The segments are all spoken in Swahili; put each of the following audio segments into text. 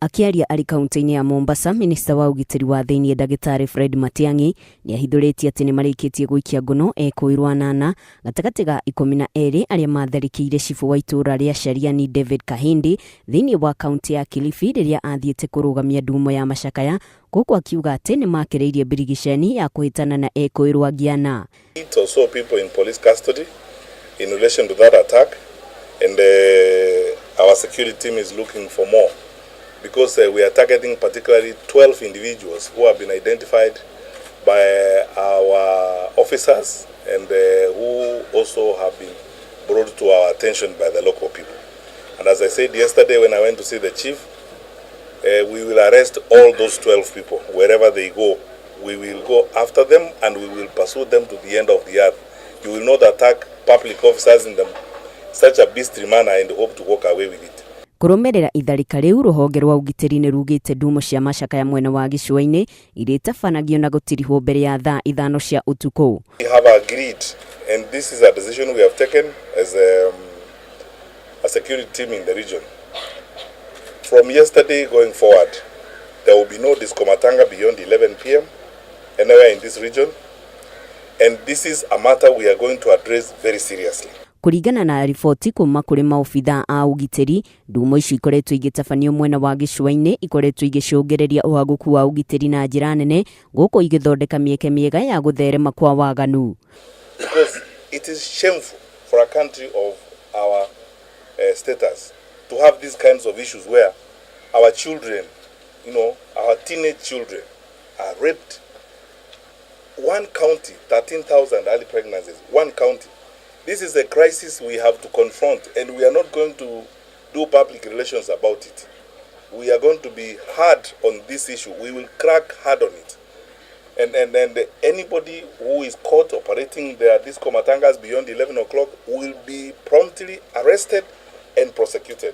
Akiaria ari kaunti-ini ya Mombasa, minista wa ugitiri wa thiini Ndagitari Fred Matiang'i ni ahithuritie ati ni marikitie guikia ngono ekuirwo anana gatagati ga 12 aria matharikiire chifu wa itura ria Shariani David Kahindi thiini wa kaunti ya Kilifi riria athiite kurugamia Ndumo ya Macakaya guku akiuga ati ni makireirie birigiceni ya kuhitana na ekuirwo agiana. Also people in police custody in relation to that attack, and our security team is looking for more, because we are targeting particularly 12 individuals who have been identified by our officers and who also have been brought to our attention by the local people. And as I said yesterday when I went to see the chief, we will arrest all those 12 people. Wherever they go, we will go after them and we will pursue them to the end of the earth. You will not attack public officers in such a beastly manner and hope to walk away with it. Kurumerera itharika riu ruhonge rwa ugitiri ni rugite Ndumo cia Macakaya mwena wa gicua-ini iritafanagio na gutirihwo mbere ya thaa 5 cia utuku. We have agreed, and this is a decision we have taken as a security team in the region. From yesterday going forward, there will be no disco matanga beyond 11 p.m. anywhere in this region, and this is a matter we are going to address very seriously. Kuringana na riboti kuma kuri maofitha a ugitiri, Ndumo icio ikoretwo igitafanio mwena wa gicua-ini ikoretwo igicungereria uhaguku wa ugitiri na njira nene guku igithondeka mieke miega ya gutherema kwa waganu. Because it is shameful for a country of our status to have these kinds of issues where our children, our teenage children are raped. One county, 13,000 early pregnancies, one county. This is a crisis we have to confront, and we are not going to do public relations about it. We are going to be hard on this issue. We will crack hard on it. And anybody who is caught operating their disco matangas beyond 11 o'clock will be promptly arrested and prosecuted.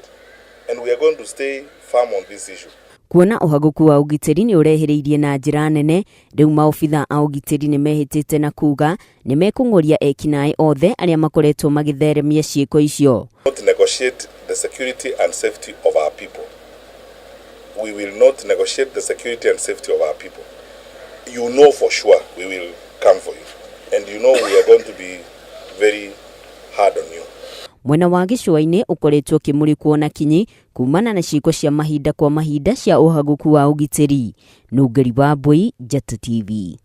And we are going to stay firm on this issue. Kuona uhaguku wa ugitiri ni urehereirie na njira nene, riu maofitha a ugitiri ni mehitite na kuga ni mekungoria ekinae othe aria makoretwo magitheremia ciiko icio. Not negotiate the security and safety of our people. We will not negotiate the security and safety of our people. You know for sure we will come for you, and you know we are going to be very hard on you. Mwena wa gicua-ini ukoretwo kimurikwo na kinyi kumana na ciiko cia mahinda kwa mahinda cia uhaguku wa ugitiri. Nungari wa Mbui, Njata TV.